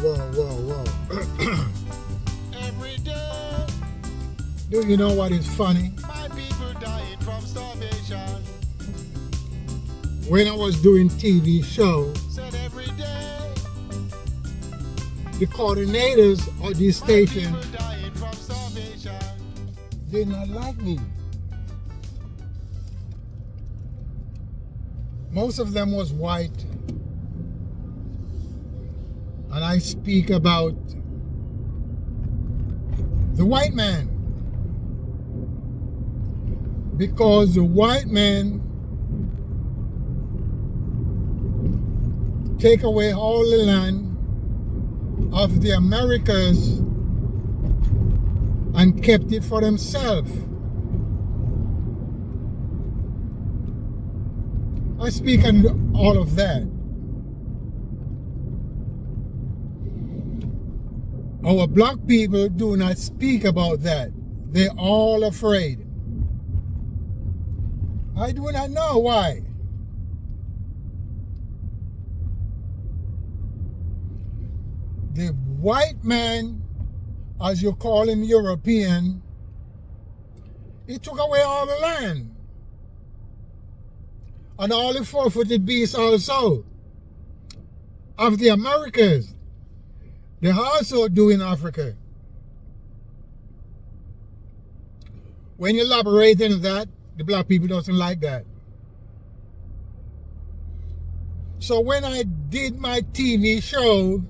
whoa. Every day, Do you know what is funny? my people dying from starvation. When I was doing TV show, Said every day, the coordinators of this my station people dying from starvation. did not like me. Most of them was white. And I speak about the white man. Because the white man take away all the land of the Americas and kept it for themselves. I speak on all of that. Our black people do not speak about that. They're all afraid. I do not know why. The white man, as you call him European, he took away all the land. And all the four-footed beasts also of the Americas. They also do in Africa. When you elaborate on that, the black people doesn't like that. So when I did my TV show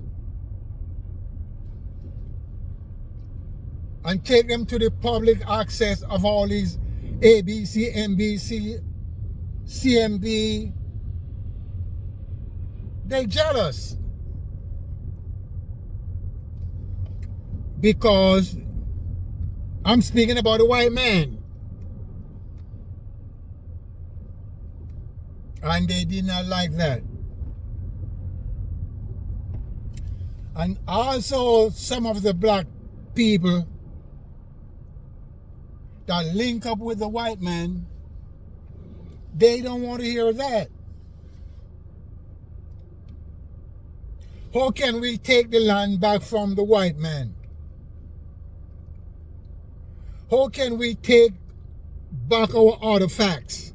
and take them to the public access of all these ABC, NBC, CMB, they jealous. Because I'm speaking about a white man. And they did not like that. And also some of the black people that link up with the white man, they don't want to hear that. How can we take the land back from the white man? How can we take back our artifacts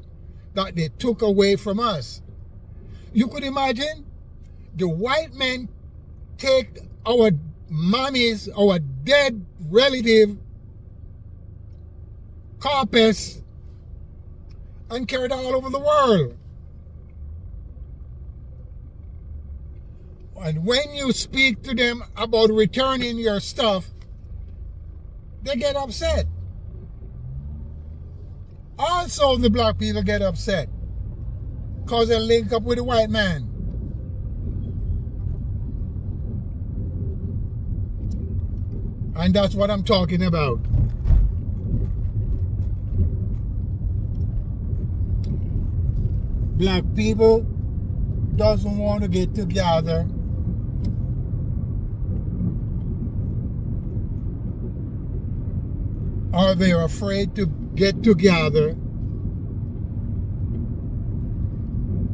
that they took away from us? You could imagine the white men take our mummies, our dead relative carpets and carry it all over the world. And when you speak to them about returning your stuff, they get upset. Also, the black people get upset because they link up with the white man. And that's what I'm talking about. Black people doesn't want to get together. Or they're afraid to get together.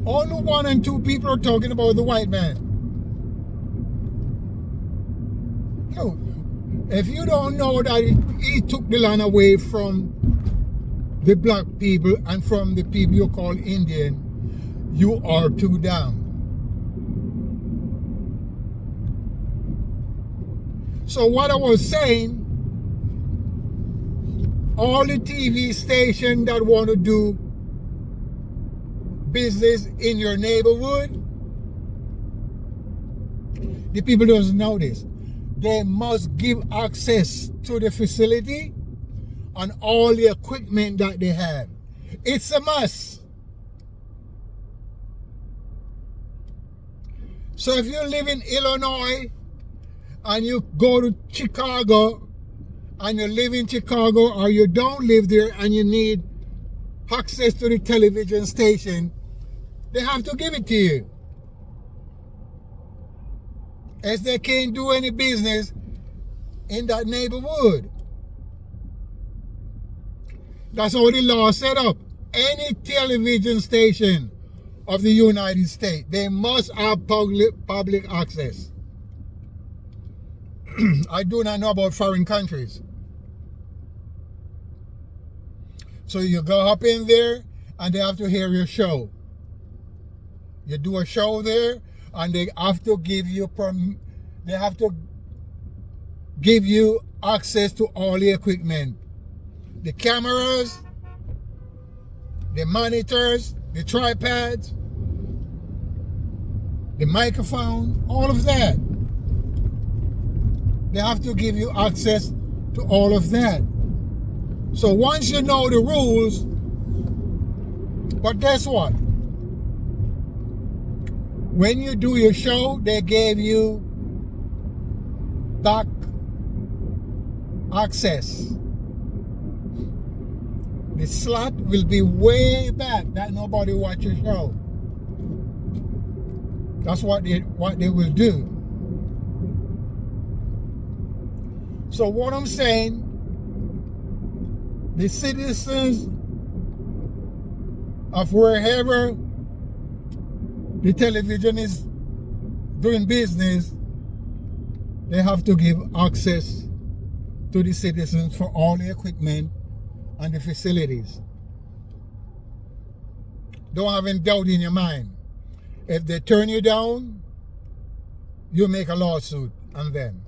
Only 1 and 2 people are talking about the white man. No, if you don't know that he took the land away from the black people and from the people you call Indian, you are too dumb. So what I was saying, all the TV stations that want to do business in your neighborhood, the people doesn't know this. They must give access to the facility and all the equipment that they have. It's a must. So if you live in Illinois and you go to Chicago and you live in Chicago, or you don't live there and you need access to the television station, they have to give it to you. As they can't do any business in that neighborhood. That's how the law set up. Any television station of the United States, they must have public access. I do not know about foreign countries. So you go up in there and they have to hear your show. You do a show there and they have to give you access to all the equipment. The cameras, the monitors, the tripods, the microphone, all of that. They have to give you access to all of that. So once you know the rules, but guess what? When you do your show, they gave you back access. The slot will be way back that nobody watch your show. That's what they will do. So what I'm saying, the citizens of wherever the television is doing business, they have to give access to the citizens for all the equipment and the facilities. Don't have any doubt in your mind. If they turn you down, you make a lawsuit on them.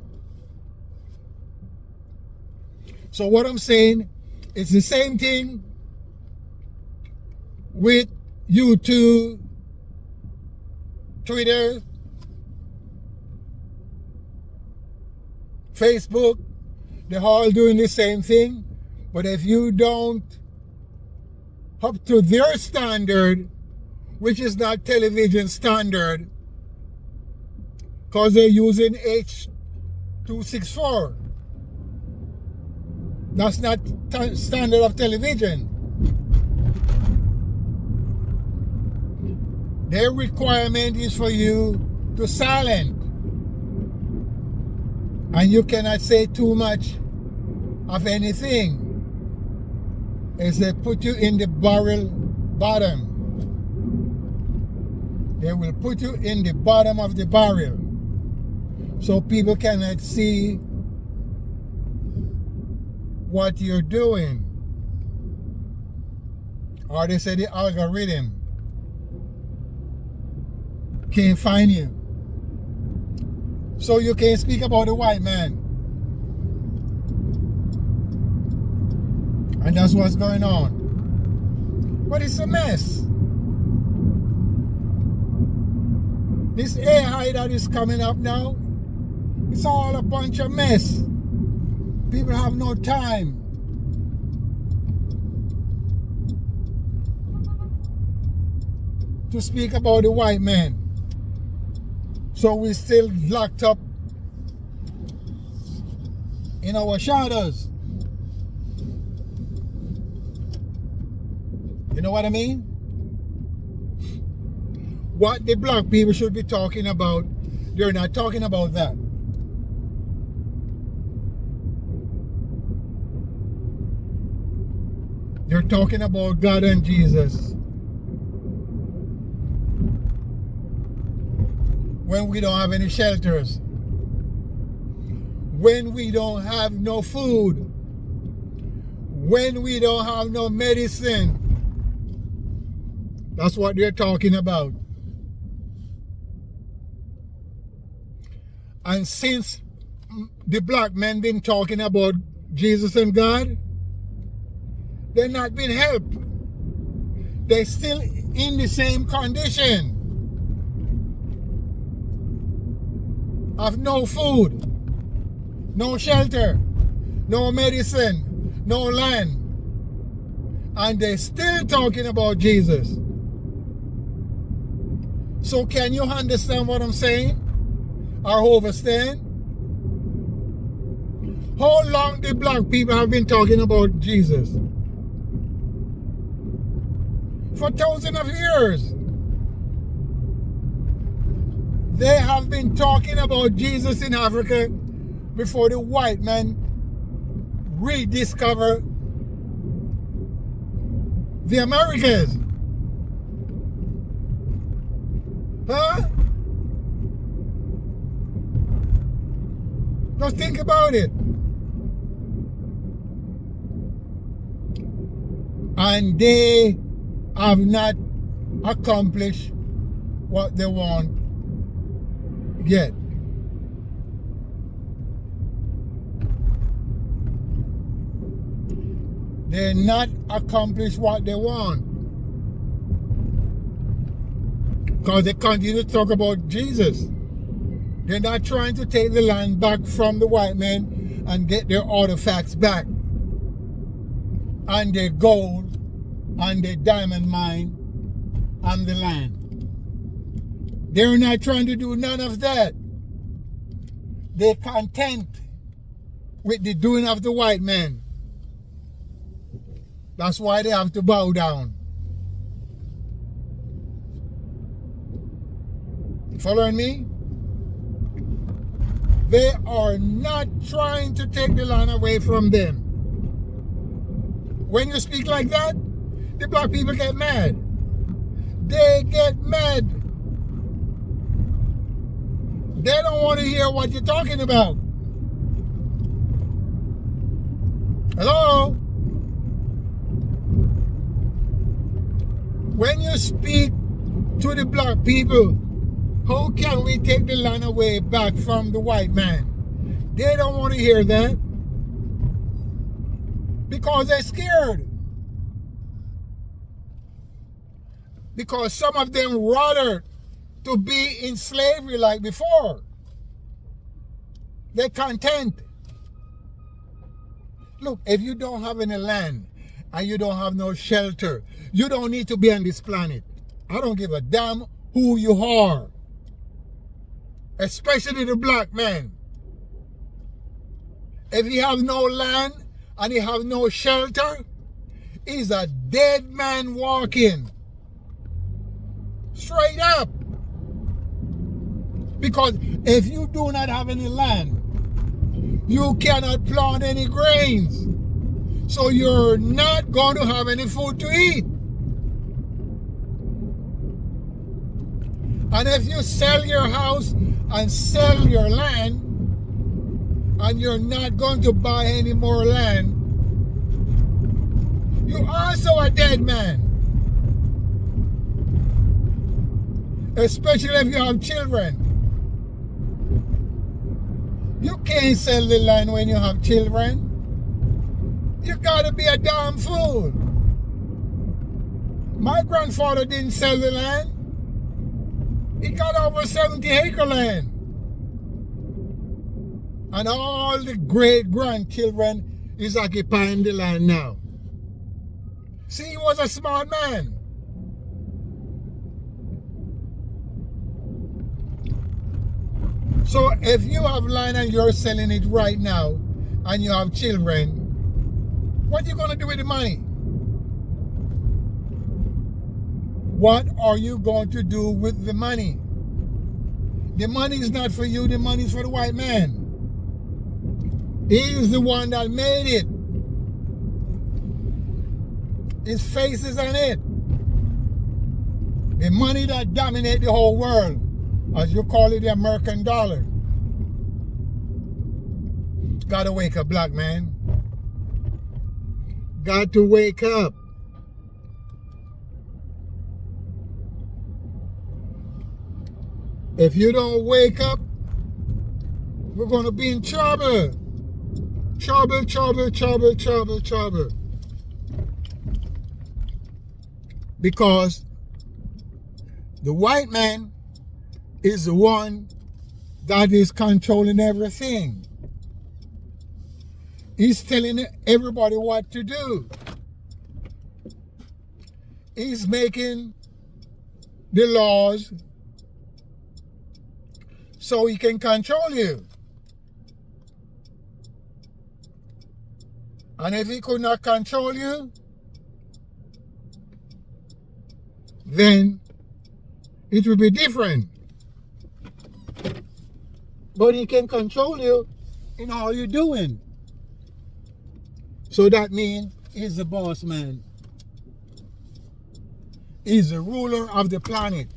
So what I'm saying, it's the same thing with YouTube, Twitter, Facebook. They're all doing the same thing. But if you don't up to their standard, which is not television standard, because they're using H.264. That's not standard of television. Their requirement is for you to silent. And you cannot say too much of anything. As they put you in the barrel bottom. They will put you in the bottom of the barrel. So people cannot see what you're doing. Or they say the algorithm can't find you. So you can't speak about the white man. And that's what's going on. But it's a mess. This AI that is coming up now, it's all a bunch of mess. People have no time. To speak about the white man. So we're still locked up in our shadows. You know what I mean? What the black people should be talking about, they're not talking about that. They're talking about God and Jesus. When we don't have any shelters. When we don't have no food. When we don't have no medicine. That's what they're talking about. And since the black men been talking about Jesus and God, they're not been helped. They're still in the same condition of no food, no shelter, no medicine, no land. And they're still talking about Jesus. So can you understand what I'm saying? Or overstand? How long the black people have been talking about Jesus? For thousands of years. They have been talking about Jesus in Africa before the white man rediscovered the Americas. Huh? Just think about it. And they have not accomplished what they want yet. They're not accomplished what they want. Because they continue to talk about Jesus. They're not trying to take the land back from the white men and get their artifacts back. And their gold and their diamond mine and the land. They're not trying to do none of that. They're content with the doing of the white men. That's why they have to bow down. Following me? They are not trying to take the land away from them. When you speak like that, the black people get mad. They get mad. They don't want to hear what you're talking about. Hello? When you speak to the black people, how can we take the land away back from the white man? They don't want to hear that. Because they're scared. Because some of them rather to be in slavery like before. They're content. Look, if you don't have any land and you don't have no shelter, you don't need to be on this planet. I don't give a damn who you are. Especially the black man. If you have no land and you have no shelter, he's a dead man walking. Straight up. Because if you do not have any land, you cannot plant any grains. So you're not going to have any food to eat. And if you sell your house and sell your land, and you're not going to buy any more land, you're also a dead man. Especially if you have children. You can't sell the land when you have children. You gotta be a damn fool. My grandfather didn't sell the land. He got over 70 acre land. And all the great grandchildren is occupying the land now. See, he was a smart man. So if you have land and you're selling it right now and you have children, what are you going to do with the money? What are you going to do with the money? The money is not for you, the money is for the white man. He is the one that made it. His face is on it. The money that dominates the whole world, as you call it, the American dollar. Gotta wake up, black man. Got to wake up. If you don't wake up, we're gonna be in trouble. Trouble, trouble, trouble, trouble, trouble. Because the white man is the one that is controlling everything. He's telling everybody what to do. He's making the laws so he can control you. And if he could not control you, then it will be different. But he can control you in all you're doing. So that means he's the boss man. He's the ruler of the planet.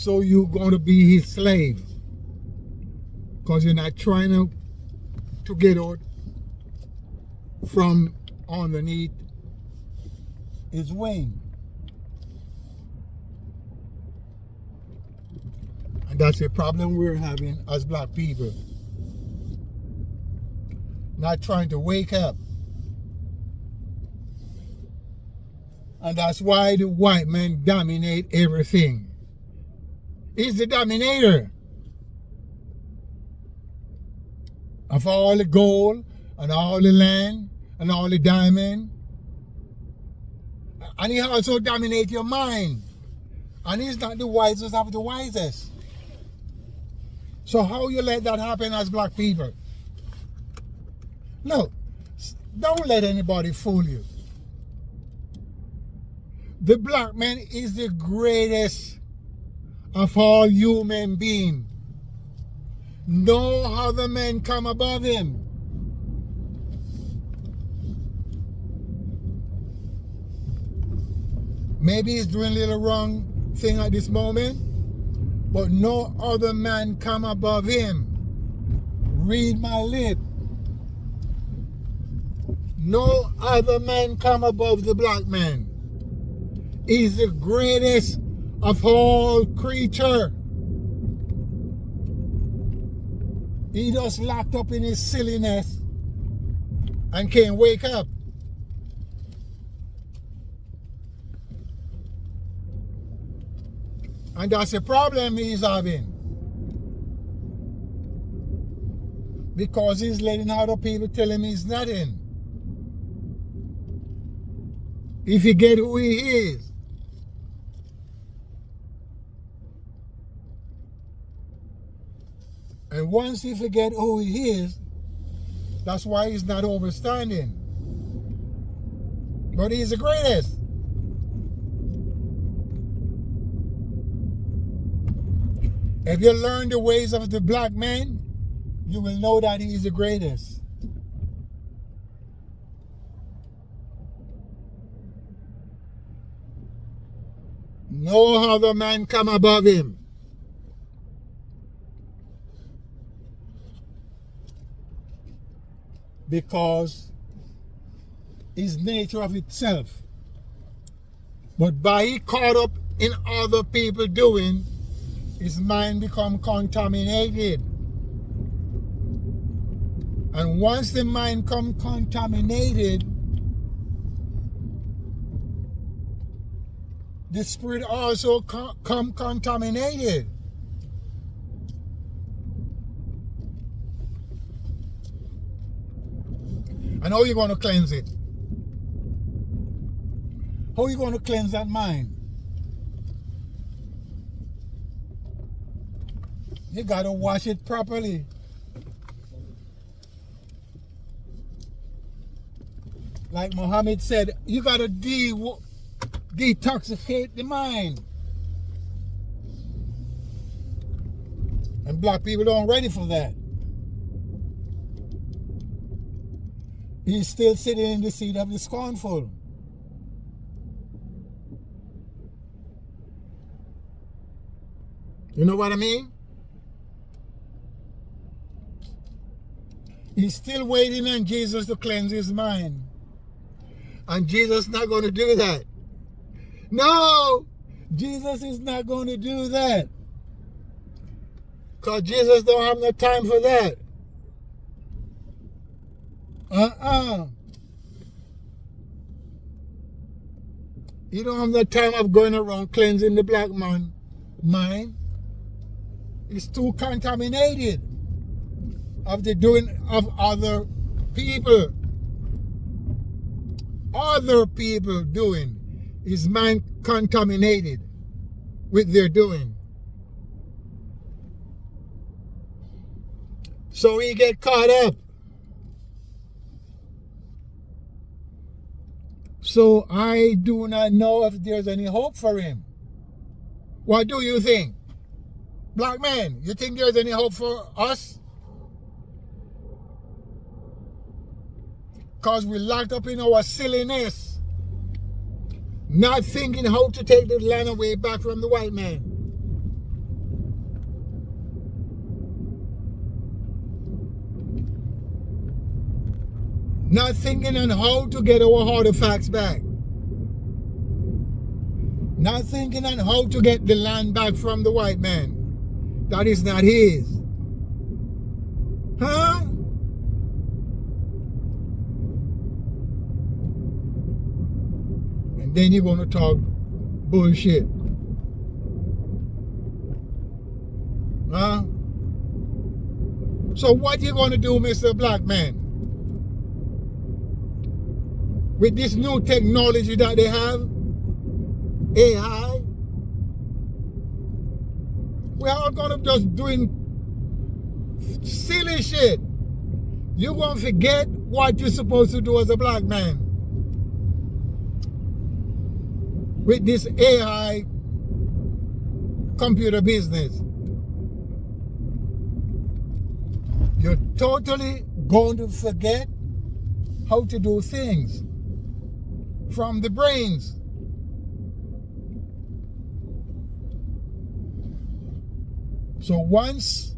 So you're going to be his slave. Because you're not trying to get out from underneath his wing. And that's the problem we're having as black people. Not trying to wake up. And that's why the white man dominate everything. He's the dominator of all the gold and all the land and all the diamond. And he also dominates your mind. And he's not the wisest of the wisest. So how you let that happen as black people? Look, don't let anybody fool you. The black man is the greatest of all human beings. No other man come above him. Maybe he's doing a little wrong thing at this moment, but no other man come above him. Read my lip. No other man come above the black man. He's the greatest of all creature. He just locked up in his silliness and can't wake up. And that's the problem he's having. Because he's letting other people tell him he's nothing. If he get who he is. And once he forget who he is, that's why he's not overstanding. But he's the greatest. If you learn the ways of the black man, you will know that he is the greatest. No other man come above him. Because his nature of itself. But by he caught up in other people doing, his mind become contaminated. And once the mind come contaminated, the spirit also come contaminated. And how are you going to cleanse it? How are you going to cleanse that mind? You got to wash it properly. Like Muhammad said, you got to detoxify the mind. And black people aren't ready for that. He's still sitting in the seat of the scornful. You know what I mean? He's still waiting on Jesus to cleanse his mind. And Jesus is not going to do that. No! Jesus is not going to do that. Because Jesus don't have no time for that. You don't have the time of going around cleansing the black man mind. It's too contaminated of the doing of other people. Other people doing. His mind contaminated with their doing. So he get caught up. So I do not know if there's any hope for him. What do you think? Black man, you think there's any hope for us? Because we're locked up in our silliness. Not thinking how to take the land away back from the white man. Not thinking on how to get our artifacts back. Not thinking on how to get the land back from the white man. That is not his. Huh? And then you're going to talk bullshit. Huh? So what you going to do, Mr. Black Man? With this new technology that they have, AI, we're all going to just doing silly shit. You're going to forget what you're supposed to do as a black man. With this AI computer business. You're totally going to forget how to do things from the brains. So once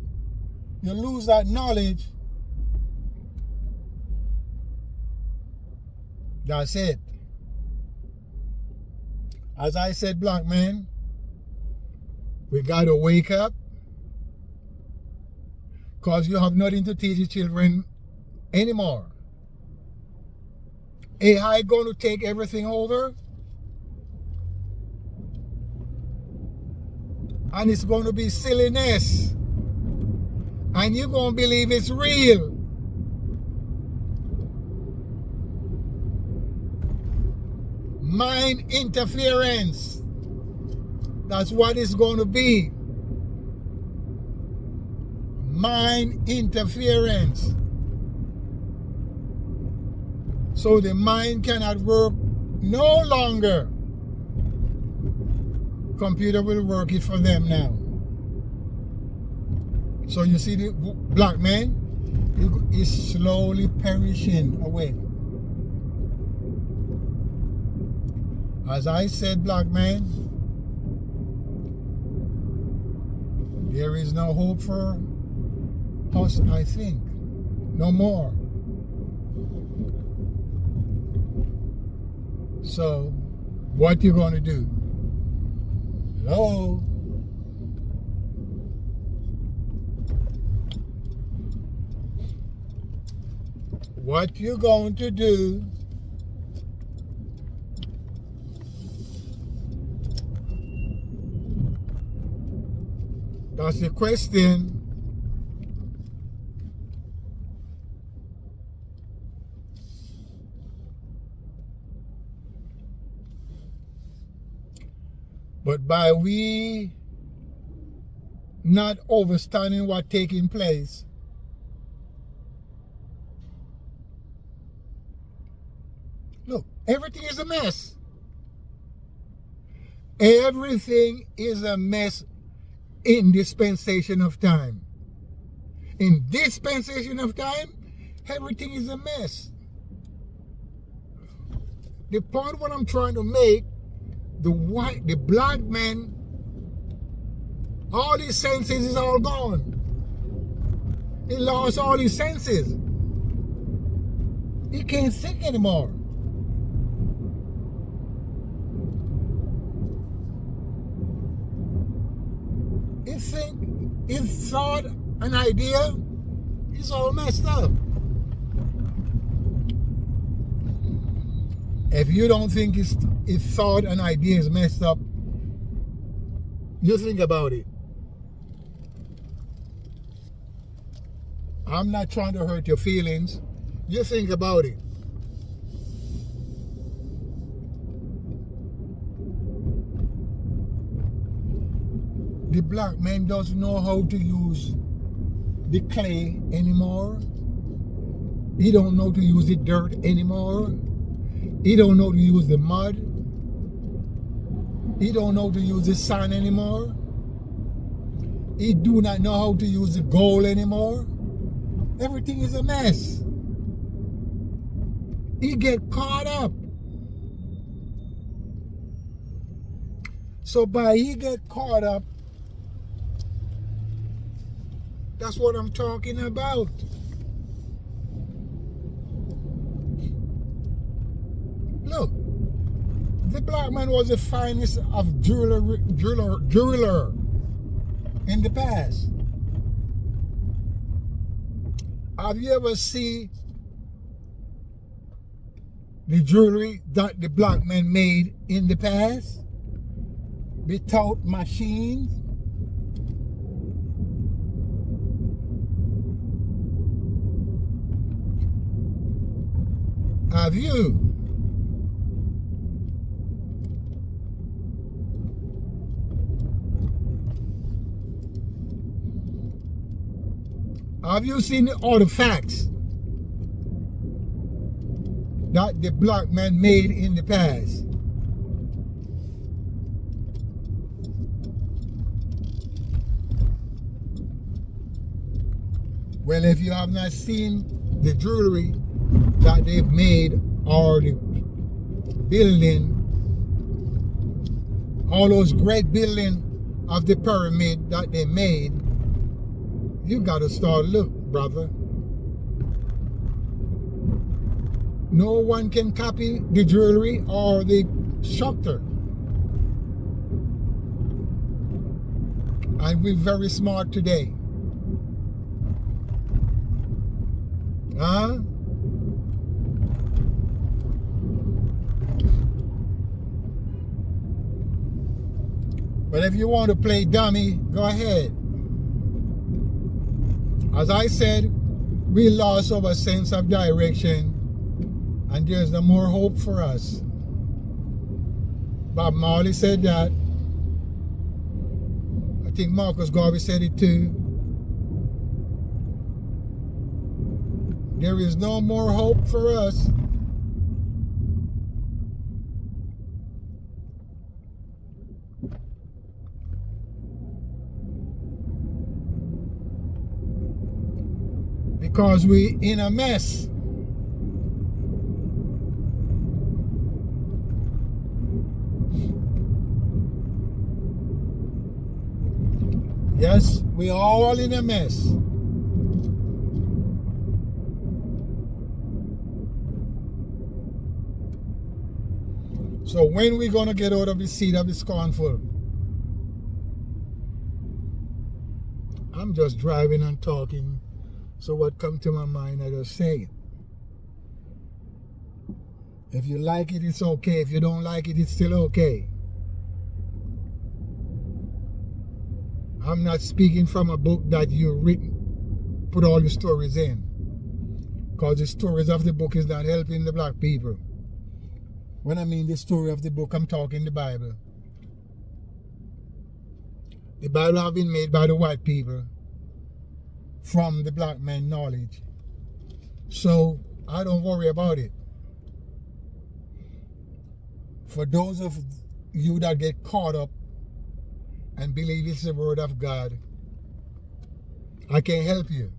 you lose that knowledge, that's it. As I said, black man, we got to wake up, because you have nothing to teach the children anymore. AI going to take everything over, and it's going to be silliness, and you're going to believe it's real. Mind interference. That's what it's going to be. Mind interference. So the mind cannot work no longer. Computer will work it for them now. So you see the black man is slowly perishing away. As I said, black man, there is no hope for us, I think. No more. So, what you gonna do? Hello? What you going to do? That's the question. But by we not understanding what's taking place, look, everything is a mess. Everything is a mess in dispensation of time. In dispensation of time, everything is a mess. The point what I'm trying to make, the black man, all his senses is all gone. He lost all his senses. He can't think anymore. His thought, an idea, is all messed up. If you don't think his thought and idea is messed up, you think about it. I'm not trying to hurt your feelings. You think about it. The black man doesn't know how to use the clay anymore. He don't know to use the dirt anymore. He don't know to use the mud. He don't know to use the sand anymore. He do not know how to use the gold anymore. Everything is a mess. He get caught up. So by he get caught up, that's what I'm talking about. black man was the finest of jeweler in the past. Have you ever seen the jewelry that the black man made in the past without machines? Have you? Have you seen the artifacts that the black man made in the past? Well, if you have not seen the jewelry that they've made or the building, all those great building of the pyramid that they made, you gotta start look, brother. No one can copy the jewelry or the structure. And we're very smart today. Huh? But if you want to play dummy, go ahead. As I said, we lost our sense of direction, and there's no more hope for us. Bob Marley said that. I think Marcus Garvey said it too. There is no more hope for us. Because we in a mess. Yes, we all in a mess. So when we gonna get out of the seat of the scornful? I'm just driving and talking. So what come to my mind, I just say it. If you like it, it's okay. If you don't like it, it's still okay. I'm not speaking from a book that you've written, put all the stories in. Because the stories of the book is not helping the black people. When I mean the story of the book, I'm talking the Bible. The Bible have been made by the white people from the black man knowledge. So I don't worry about it. For those of you that get caught up and believe it's the word of God, I can't help you.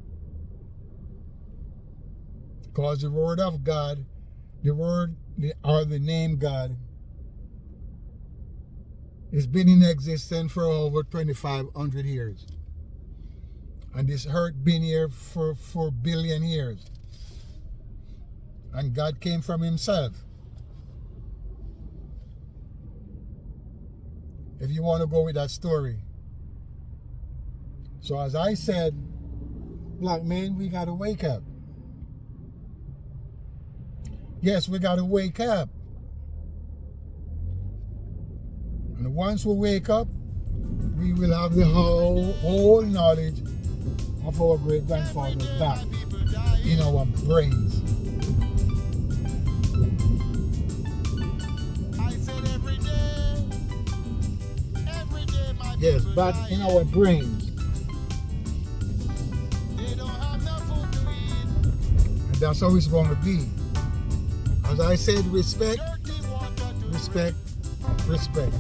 Because the word of God, the word or the name God, has been in existence for over 2,500 years. And this earth been here for 4 billion years. And God came from himself. If you want to go with that story. So as I said, black men, we got to wake up. Yes, we got to wake up. And once we wake up, we will have the whole knowledge of our great grandfathers back in our brains. Yes, back in our brains. And that's how it's going to be. As I said, respect, respect, respect.